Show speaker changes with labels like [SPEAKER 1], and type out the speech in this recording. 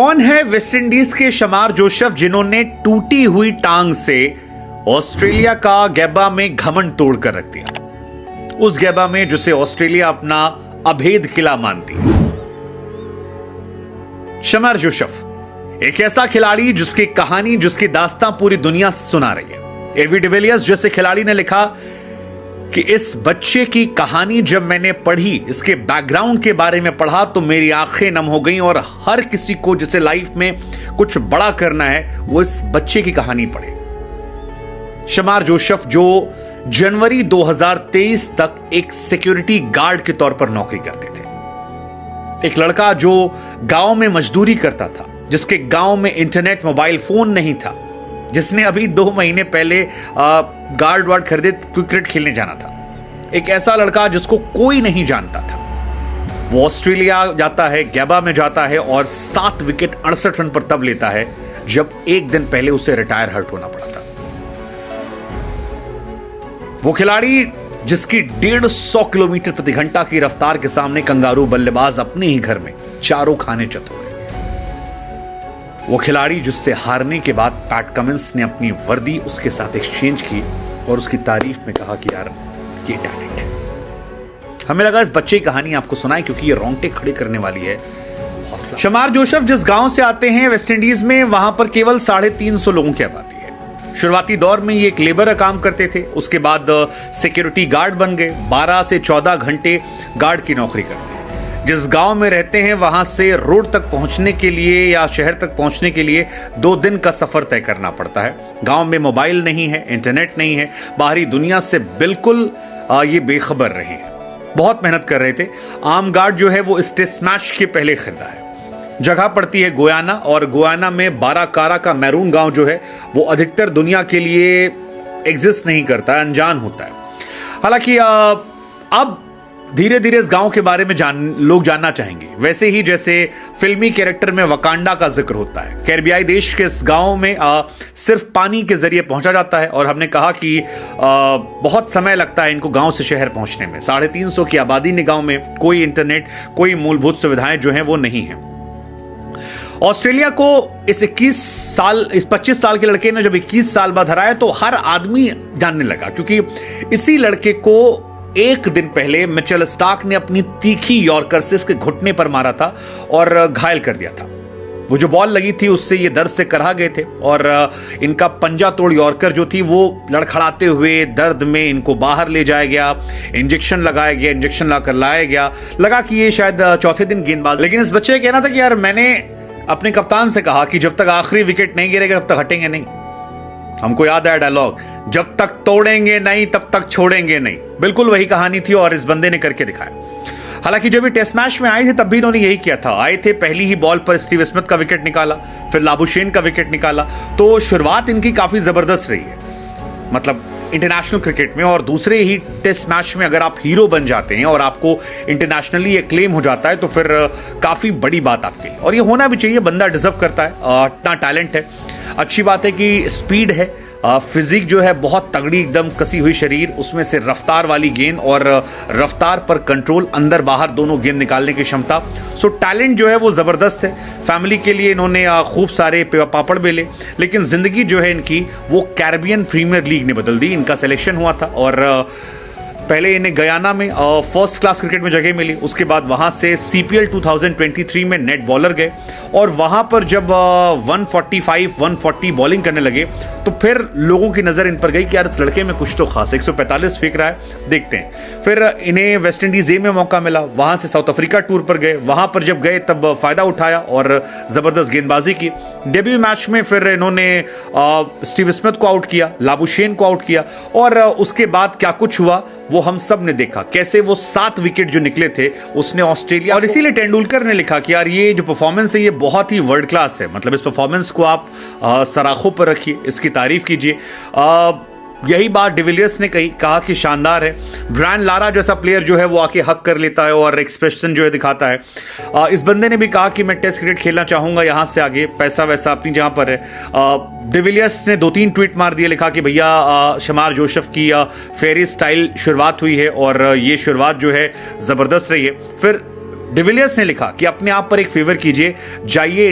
[SPEAKER 1] कौन है वेस्टइंडीज के शमार जोसेफ जिन्होंने टूटी हुई टांग से ऑस्ट्रेलिया का गैबा में घमंड तोड़कर रख दिया, उस गैबा में जिसे ऑस्ट्रेलिया अपना अभेद किला मानती है। शमार जोसेफ एक ऐसा खिलाड़ी जिसकी कहानी, जिसकी दास्तां पूरी दुनिया सुना रही है। एबी डिविलियर्स जैसे खिलाड़ी ने लिखा कि इस बच्चे की कहानी जब मैंने पढ़ी, इसके बैकग्राउंड के बारे में पढ़ा, तो मेरी आंखें नम हो गईं। और हर किसी को जिसे लाइफ में कुछ बड़ा करना है वो इस बच्चे की कहानी पढ़े। शमार जोसेफ जो जनवरी 2023 तक एक सिक्योरिटी गार्ड के तौर पर नौकरी करते थे, एक लड़का जो गांव में मजदूरी करता था, जिसके गांव में इंटरनेट, मोबाइल फोन नहीं था, जिसने अभी 2 महीने पहले गार्ड वार्ड खरीदे क्रिकेट खेलने जाना था। एक ऐसा लड़का जिसको कोई नहीं जानता था, वो ऑस्ट्रेलिया जाता है, गैबा में जाता है और 7 विकेट 68 रन पर तब लेता है जब एक दिन पहले उसे रिटायर हर्ट होना पड़ा था। वो खिलाड़ी जिसकी 150 किलोमीटर प्रति घंटा की रफ्तार के सामने कंगारू बल्लेबाज अपने ही घर में चारों खाने चतुर है। वो खिलाड़ी जिससे हारने के बाद पैट कमिंस ने अपनी वर्दी उसके साथ एक्सचेंज की और उसकी तारीफ में कहा कि यार ये टैलेंट है। हमें लगा इस बच्चे की कहानी आपको सुनाएं क्योंकि ये रोंगटे खड़े करने वाली है। हौसला। शमार जोसेफ जिस गांव से आते हैं वेस्टइंडीज में, वहां पर केवल 350 लोगों की आबादी है। शुरुआती दौर में ये एक लेबर का काम करते थे, उसके बाद सिक्योरिटी गार्ड बन गए। 12 से 14 घंटे गार्ड की नौकरी करते हैं। जिस गांव में रहते हैं वहां से रोड तक पहुंचने के लिए या शहर तक पहुंचने के लिए 2 दिन का सफर तय करना पड़ता है। गांव में मोबाइल नहीं है, इंटरनेट नहीं है, बाहरी दुनिया से बिल्कुल ये बेखबर रहे हैं। बहुत मेहनत कर रहे थे। आर्म गार्ड जो है वो इस टेस्ट मैच के पहले खरीदा है। जगह पड़ती है गोयाना, और गोयाना में बाराकारा का मैरून गांव जो है वो अधिकतर दुनिया के लिए एग्जिस्ट नहीं करता है, अनजान होता है। हालांकि अब धीरे धीरे इस गांव के बारे में लोग जानना चाहेंगे, वैसे ही जैसे फिल्मी कैरेक्टर में वकांडा का जिक्र होता है। कैरिबियाई देश के इस गांव में सिर्फ पानी के जरिए पहुंचा जाता है, और हमने कहा कि बहुत समय लगता है इनको गांव से शहर पहुंचने में। 350 की आबादी ने गांव में कोई इंटरनेट, कोई मूलभूत सुविधाएं जो हैं वो नहीं है। ऑस्ट्रेलिया को इस 25 साल के लड़के ने जब 21 साल बाद हराया तो हर आदमी जानने लगा, क्योंकि इसी लड़के को एक दिन पहले मिचेल स्टार्क ने अपनी तीखी यॉर्कर से इसके घुटने पर मारा था और घायल कर दिया था। वो जो बॉल लगी थी उससे ये दर्द से करहा गए थे, और इनका पंजा तोड़ यॉर्कर जो थी वो लड़खड़ाते हुए दर्द में इनको बाहर ले जाया गया, इंजेक्शन लगाया गया, इंजेक्शन लाकर लाया गया। लगा कि ये शायद चौथे दिन गेंदबाज, लेकिन इस बच्चे का कहना था कि यार मैंने अपने कप्तान से कहा कि जब तक आखिरी विकेट नहीं गिरेगा तब तक हटेंगे नहीं। हमको याद है डायलॉग, जब तक तोड़ेंगे नहीं तब तक छोड़ेंगे नहीं। बिल्कुल वही कहानी थी और इस बंदे ने करके दिखाया। हालांकि जब ये टेस्ट मैच में आए थे तब भी इन्होंने यही किया था। आए थे, पहली ही बॉल पर स्टीव स्मिथ का विकेट निकाला, फिर लाबुशेन का विकेट निकाला। तो शुरुआत इनकी काफी जबरदस्त रही है, मतलब इंटरनेशनल क्रिकेट में। और दूसरे ही टेस्ट मैच में अगर आप हीरो बन जाते हैं और आपको इंटरनेशनली एक्लेम हो जाता है तो फिर काफी बड़ी बात आपके लिए, और ये होना भी चाहिए। बंदा डिजर्व करता है, इतना टैलेंट है। अच्छी बात है कि स्पीड है, फिजिक जो है बहुत तगड़ी, एकदम कसी हुई शरीर, उसमें से रफ्तार वाली गेंद और रफ्तार पर कंट्रोल, अंदर बाहर दोनों गेंद निकालने की क्षमता। सो टैलेंट जो है वो जबरदस्त है। फैमिली के लिए इन्होंने खूब सारे पापड़ बेले, लेकिन जिंदगी जो है इनकी वो कैरिबियन प्रीमियर लीग ने बदल दी। इनका सिलेक्शन हुआ था और पहले इन्हें गयाना में फर्स्ट क्लास क्रिकेट में जगह मिली। उसके बाद वहां से CPL 2023 में नेट बॉलर गए, और वहां पर जब 140 बॉलिंग करने लगे तो फिर लोगों की नजर इन पर गई कि यार इस लड़के में कुछ तो खास, 145 फेंक रहा है, देखते हैं। फिर इन्हें वेस्ट इंडीज में मौका मिला, वहां से साउथ अफ्रीका टूर पर गए। वहां पर जब गए तब फायदा उठाया और जबरदस्त गेंदबाजी की। डेब्यू मैच में फिर इन्होंने स्टीव स्मिथ को आउट किया, लाबुशेन को आउट किया, और उसके बाद क्या कुछ हुआ वो हम सब ने देखा। कैसे वो 7 विकेट जो निकले थे उसने ऑस्ट्रेलिया, और इसीलिए तेंदुलकर ने लिखा कि यार ये जो परफॉर्मेंस है ये बहुत ही वर्ल्ड क्लास है। मतलब इस परफॉर्मेंस को आप सराखों पर रखिए, इसकी तारीफ कीजिए। यही बात डिविलियर्स ने कहा कि शानदार है। ब्रायन लारा जैसा प्लेयर जो है वो आके हक कर लेता है और एक्सप्रेशन जो है दिखाता है। इस बंदे ने भी कहा कि मैं टेस्ट क्रिकेट खेलना चाहूंगा, यहां से आगे पैसा वैसा अपनी जगह पर है। डिविलियर्स ने 2-3 ट्वीट मार दिए, लिखा कि भैया शमार जोसेफ की फेरी स्टाइल शुरुआत हुई है और ये शुरुआत जो है जबरदस्त रही है। फिर डिविलियर्स ने लिखा कि अपने आप पर एक फेवर कीजिए, जाइए